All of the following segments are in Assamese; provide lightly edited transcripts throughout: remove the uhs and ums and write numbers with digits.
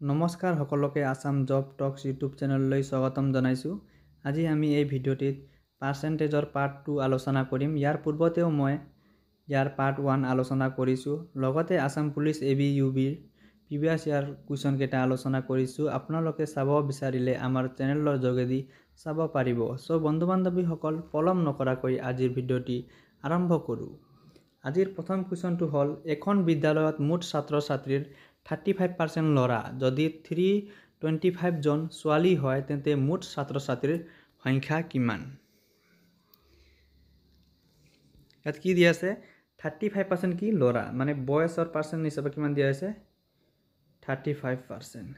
নমস্কাৰ সকলোকে আসাম জব টক্স ইউটিউব চেনেললৈ স্বাগতম জনাইছোঁ। আজি আমি এই ভিডিঅ'টিত পাৰ্চেণ্টেজৰ পাৰ্ট 2 আলোচনা কৰিম। ইয়াৰ পূৰ্বতেও মই ইয়াৰ পাৰ্ট 1 আলোচনা কৰিছোঁ। লগতে আসাম পুলিচ ABUBৰ প্ৰিভিয়াছ ইয়াৰ কুৱেশ্যন কেইটা আলোচনা কৰিছোঁ। আপোনালোকে চাব বিচাৰিলে আমাৰ চেনেলৰ যোগেদি চাব পাৰিব। সো বন্ধু বান্ধৱীসকল পলম নকৰাকৈ আজিৰ ভিডিঅ'টি আৰম্ভ কৰোঁ। আজিৰ প্ৰথম কুৱেশ্যনটো হ'ল এখন বিদ্যালয়ত মুঠ ছাত্ৰ ছাত্ৰীৰ 35% ল'ৰা যদি 325 জন ছোৱালী হয় তেন্তে মুঠ ছাত্ৰ ছাত্ৰীৰ সংখ্যা কিমান? ইয়াত কি দিয়া আছে 35% কি ল'ৰা মানে বয়সৰ পাৰ্চেণ্ট হিচাপে কিমান দিয়া আছে 35%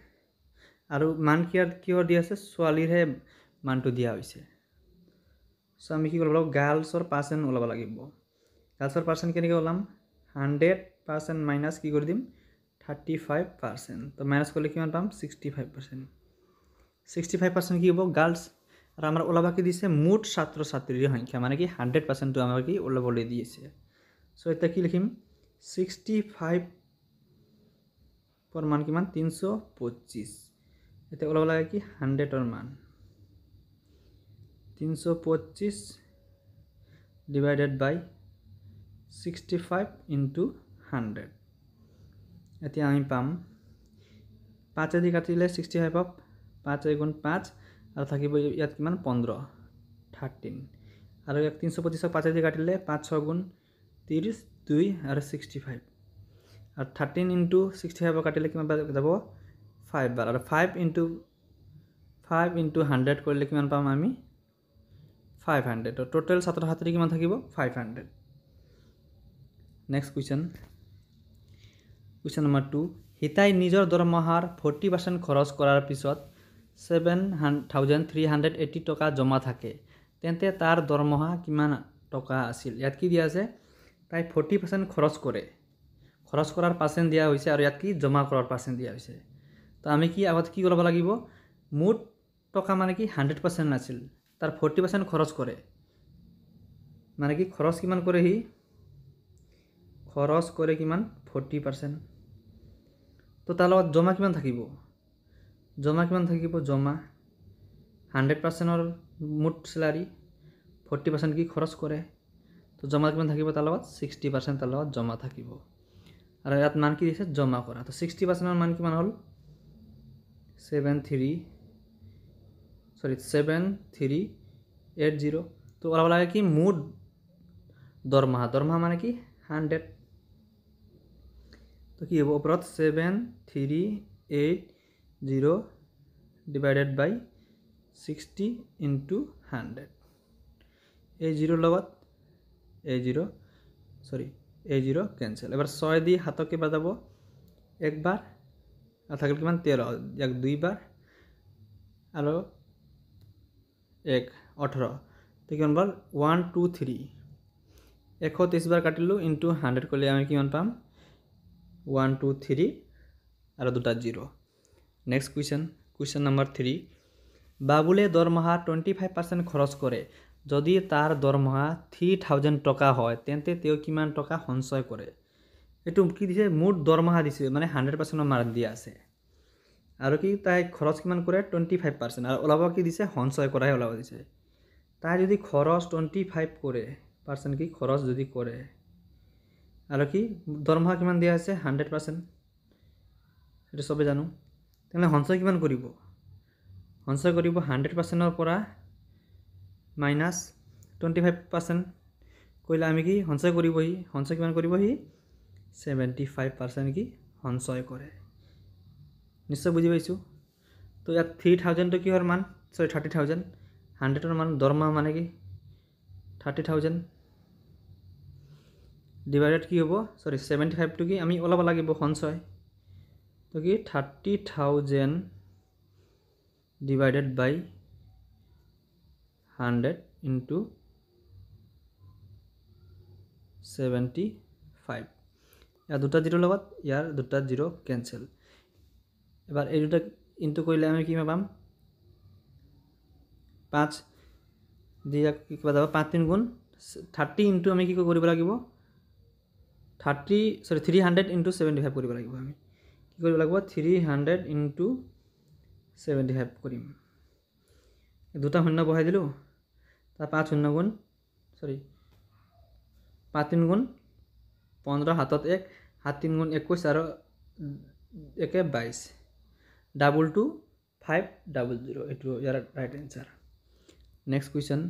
আৰু মান কিহৰ দিয়া আছে ছোৱালীৰহে মানটো দিয়া হৈছে। সো আমি কি কৰিব লাগিব গাৰ্লছৰ পাৰ্চেণ্ট ওলাব লাগিব। গাৰ্লছৰ পাৰ্চেণ্ট কেনেকৈ ওলাম 100% মাইনাছ কি কৰি দিম 35% তো মাইনাছ কৰিলে কিমান পাম 65%। 65% কি হ'ব গাৰ্লছ আৰু আমাৰ ওলাব কি দিছে মুঠ ছাত্ৰ ছাত্ৰীৰ সংখ্যা মানে কি 100%টো আমাৰ কি ওলাবলৈ দিছে। সো এটা কি লিখিম 65 মান কিমান 325 এটা ওলাব লাগে কি 100ৰ মান 325 ডিভাইডেড বাই 65 ইনটু 100। এতিয়া আমি পাম 5 দি কাটিলে 65 পাব 5 গুণ 5 আৰু থাকিব ইয়াত কিমান 15 13 আৰু ইয়াত 325ক 5 দি কাটিলে 5 6 গুণ 30 2 আৰু 65 আৰু 13 ইনটু 65 কাটিলে কিমান যাব 5 বাৰ আৰু 5 ইনটু 100 কৰিলে কিমান পাম আমি 500 তো টোটাল ছাত্ৰ ছাত্ৰী কিমান থাকিব 500। নেক্সট কুৱেশ্যন নম্বৰ 2 হিতাই নিজৰ দৰমহাৰ 40% খৰচ কৰাৰ পিছত 7,380 টকা জমা থাকে তেন্তে তাৰ দৰমহা কিমান টকা আছিল? ইয়াত কি দিয়া আছে তাই 40% খৰচ কৰাৰ পাৰ্চেণ্ট দিয়া হৈছে আৰু ইয়াত কি জমা কৰাৰ পাৰ্চেণ্ট দিয়া হৈছে। তো আমি কি আগত কি কৰিব লাগিব মুঠ টকা মানে কি 100% আছিল তাৰ 40% খৰচ কৰে মানে কি খৰচ কিমান কৰে সি খৰচ কৰে কিমান 40%। তো তাৰ লগত জমা কিমান থাকিব জমা 100%ৰ মুঠ চেলাৰী 40% কি খৰচ কৰে তো জমা কিমান থাকিব তাৰ লগত 60% তাৰ লগত জমা থাকিব আৰু ইয়াত মান কি দিছে জমা কৰা তো 60%ৰ মান কিমান হ'ল 7380 তো ওলাব লাগে কি মুঠ দৰমহা মানে কি 100 তো কি হ'ব ওপৰত 7380 ডিভাইডেড বাই 60 ইনটু 100 এই জিৰোৰ লগত এই জিৰো কেঞ্চেল। এবাৰ 6 দি হাতক কেইবাৰ যাব একবাৰ আৰু থাকিল কিমান 13 ইয়াক 2 বাৰ আৰু 1 18 তো কিমান বাৰ 1 2 3 123 বাৰ কাটিলোঁ ইনটু 100 কৰিলে আমি কিমান পাম 1 2 3 আৰু দুটা 0। নেক্সট কুৱেশ্যন নম্বৰ 3 বাবুলে দৰমহা 25% খৰচ কৰে যদি তাৰ দৰমহা 3000 টকা হয় তেন্তে তেওঁ কিমান টকা সঞ্চয় কৰে? এইটো কি দিছে মুঠ দৰমহা দিছে মানে 100%ৰ মান দিয়া আছে আৰু কি তাই খৰচ কিমান কৰে 25% আৰু ওলাব কি দিছে সঞ্চয় কৰাহে ওলাব দিছে। তাই যদি খৰচ 25% কি খৰচ যদি কৰে আৰু কি দৰমহা কিমান দিয়া আছে 100% সেইটো সবে জানো তেনেহ'লে সঞ্চয় কিমান কৰিব 100%ৰ পৰা মাইনাছ 25% কৰিলে আমি কি সঞ্চয় কিমান কৰিব সি 75% কি সঞ্চয় কৰে নিশ্চয় বুজি পাইছোঁ। তো ইয়াত 3000টো কিহৰ মান 30,000 100ৰ মান দৰমহা মানে কি 30,000 ডিভাইডেড কি হ'ব 75টো কি আমি ওলাব লাগিব সঞ্চয় তো কি 30,000 ডিভাইডেড বাই 100 ইনটু 75 ইয়াৰ দুটা জিৰোৰ লগত ইয়াৰ দুটা জিৰো কেঞ্চেল। এবাৰ এই দুটা ইনটু কৰিলে আমি কিমান পাম 5 দি কিবা যাব 5 3 গুণ 30 ইনটু আমি কি কৰিব লাগিব 300 ইনটু 75 কৰিব লাগিব আমি কি কৰিব লাগিব 300 ইনটু 75 কৰিম দুটা শূন্য বহাই দিলোঁ তাৰ 5 শূন্য গুণ সৰি 5 3 গুণ 15 হাতত 1 7 3 গুণ 21 আৰু 1 22 ডাবল 2 500 এটো ইয়াৰ right answer next question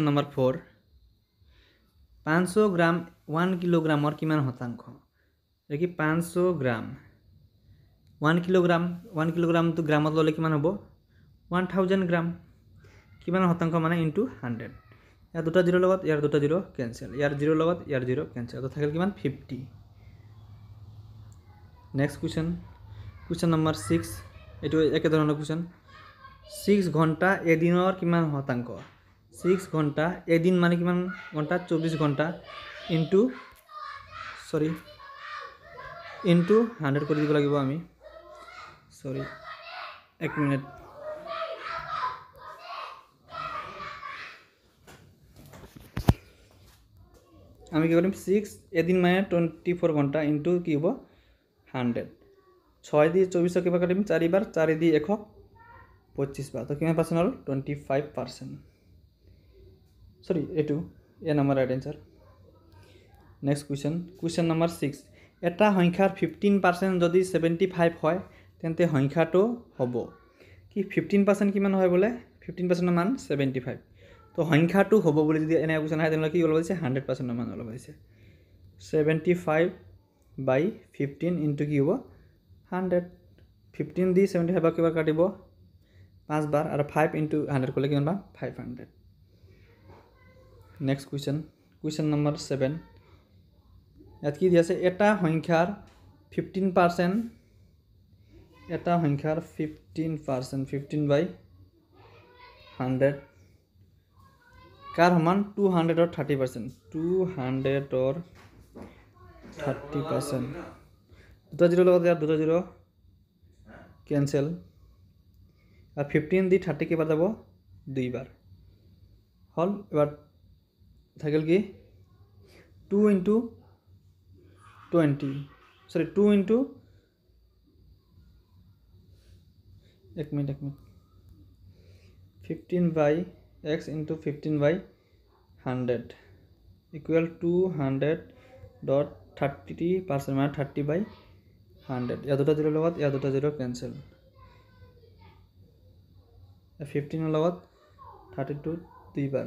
number 4 500 gram 1 কিলোগ্ৰামৰ কিমান শতাংশ কি 500 গ্ৰাম 1 কিলোগ্ৰাম তো গ্ৰামত ললে কিমান হ'ব 1000 গ্ৰাম কিমান শতাংশ মানে ইনটু 100 ইয়াৰ দুটা জিৰ লগত ইয়াৰ দুটা জিৰ কেনসেল ইয়াৰ জিৰ লগত ইয়াৰ জিৰ কেনসেল তো থাকিল কিমান 50 নেক্সট কুৱেশ্যন নম্বৰ 6 এটো একে ধৰণৰ কুৱেশ্যন 6 ঘন্টা এদিনৰ কিমান শতাংশ 6 ঘন্টা এদিন মানে কিমান ঘন্টা 24 ঘন্টা ইনটু 100 কৰি দিব লাগিব আমি সৰি 1 মিনিট আমি কি কৰিম 6 এদিন মানে 24 ঘন্টা ইনটু কি হ'ব 100 6 দিয়ে 24 কিবা কাটিম 4 বাৰ 4 দিয়ে 1 25 বাৰ তো কিমান পাৰ্সেন্ট হল 25% সৰি এটু A number right answer next question number 6 এটা সংখ্যাৰ 15% যদি 75 হয় তেন্তে সংখ্যাটো হ'ব কি 15% কিমান হয় বলে 15% মান 75 তো সংখ্যাটো হ'ব বুলি যদি এনে কুৱেশ্যন আহে তেনে কি ওলাব দিছে 100% মান ওলাব দিছে 75 বাই 15 ইনটু কি হ'ব 100 15 দি 75 কিবা কাটিব 5 বাৰ আৰু 5 ইনটু 100 কৰিলে কিমান পাম 500 নেক্সট কুৱেশ্যন নম্বৰ 7 ইয়াত কি দিয়া আছে এটা সংখ্যাৰ 15% এটা সংখ্যাৰ 15% 15 বাই 100 কাৰ সমান 200 or 30% 200 or 30% দুটা জিৰ লগত ইয়াৰ দুটা জিৰ কেনসেল আৰ 15 দি 30 কেবাৰ যাব দুইবাৰ হল এবাৰ থাকিল কি 2 ইনটু 20 সরি 2 ইনটু 1 মিনিট 15 বাই x ইনটু 15 বাই 100 ইকুয়াল 200 ডট 30% মানে 30 বাই 100 ইয়া দুটা জিৰ লগত ইয়া দুটা জিৰ কেনসেল 15 লগত 32 দুইবাৰ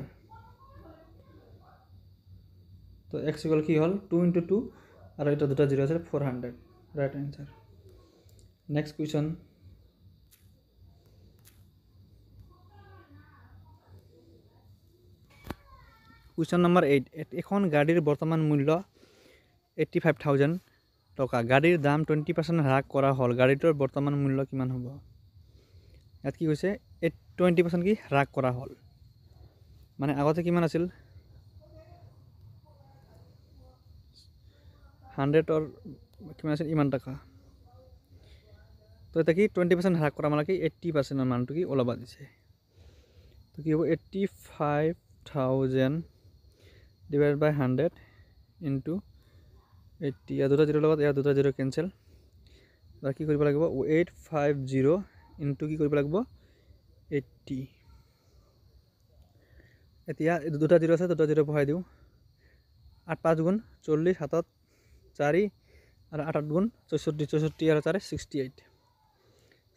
তো x ইকুয়াল কি হল 2 ইনটু 2 আৰ এটা দুটা জিৰো আছে 400 right answer next question number 8 এখন গাড়ীৰ বৰ্তমান মূল্য 85000 টকা গাড়ীৰ দাম 20% হ্ৰাস কৰা হল গাড়ীটোৰ বৰ্তমান মূল্য কিমান হ'ব ইয়াত কি কৈছে 20% কি হ্ৰাস কৰা হল মানে আগতে কিমান আছিল 100 or কিমান আছিল ইমান টাকা তো এটা কি 20% হ্ৰাস কৰা মানে কি 80% এর মানটো কি ওলাবা দিছে তো কি হ'ব 85000 divided by 100 into 80 ইয়া দুটা জিৰ লগত ইয়া দুটা জিৰ কেনসেল আৰ কি কৰিব লাগিব 850 into কি কৰিব লাগিব 80 এতিয়া দুটা জিৰ আছে দুটা জিৰ বহাই দিও 8 5 গুণ 40 হাতত 4 আর 8 8 গুণ 64 64 আর 4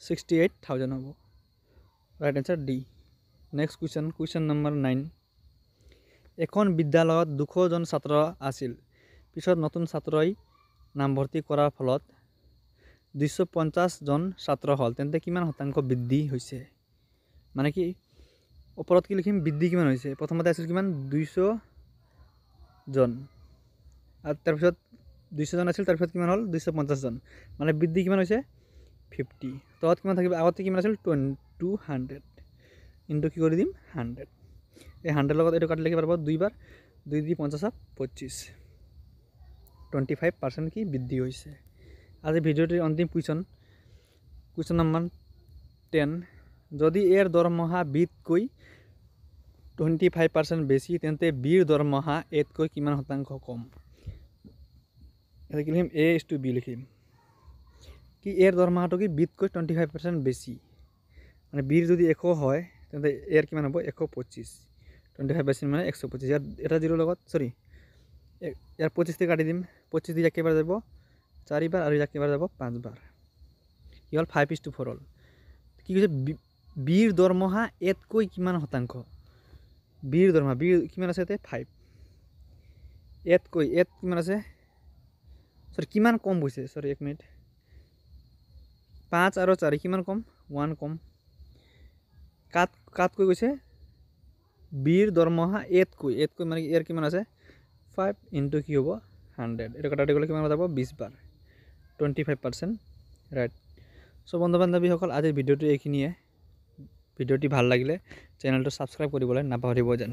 68000 হ'ব right answer D next question number 9 এখন বিদ্যালয়ত 200 জন ছাত্ৰ আছিল পিছত নতুন ছাত্ৰই নামভৰ্তি কৰাৰ ফলত 250 জন ছাত্ৰ হল তেন্তে কিমান শতাংশ বৃদ্ধি হৈছে মানে কি ওপৰত কি লিখিম বৃদ্ধি কিমান হৈছে প্ৰথমতে আছিল কিমান 200 জন আৰ তাৰপিছত 200 জন আছিল তাৰপিছত কিমান হল 250 জন মানে বৃদ্ধি কিমান হৈছে 50 তত কিমান থাকিব আগতে কিমান আছিল 200 ইনটু কি কৰি দিম 100 এই 100 লগত এটো কাটিলে কি পাৰব দুইবাৰ 2 দি 50 25 25% কি বৃদ্ধি হৈছে আজি ভিডিওটিৰ অন্তিম কুৱেশ্যন নম্বৰ 10 যদি এৰ দৰমহা বিতকৈ 25% বেছি তেন্তে বিৰ দৰমহা এতকৈ কিমান শতাংশ কম ইয়াতে কি লিখিম A/B লিখিম কি এর দৰমহাটো কি বিতকৈ 25% বেছি মানে বিৰ যদি 100 হয় তেন্তে এৰ কিমান হ'ব 125 25% মানে 125 এটা জিৰ' লগত সৰি ইয়াৰ 25 কাটি দিম 25 দি একেবাৰে যাব 4 বাৰ আৰু একেবাৰে যাব 5 বাৰ কি হ'ল 5:4 হ'ল কি কৈছে বিৰ দৰমহা এতকৈ কিমান শতাংশ বিৰ দৰমহা বিৰ কিমান আছে তে 5 এতকৈ এত কিমান আছে সৰি কিমান কম হৈছে সৰি 1 মিনিট 5 আৰু 4 কিমান কম 1 কম কাট কৈ গৈছে বিৰ দৰমহা এতকৈ মানে এর কিমান আছে 5 ইনটু কি হ'ব 100 এটা কাটাতে গ'লে কিমান যাব 20 বাৰ 25% ৰাইট সো বন্ধু বান্ধৱীসকল আজিৰ ভিডিঅ'টো এইখিনিয়ে ভিডিঅ'টি ভাল লাগিলে চেনেলটো সাবস্ক্ৰাইব কৰিবলৈ নাপাহৰিব যেন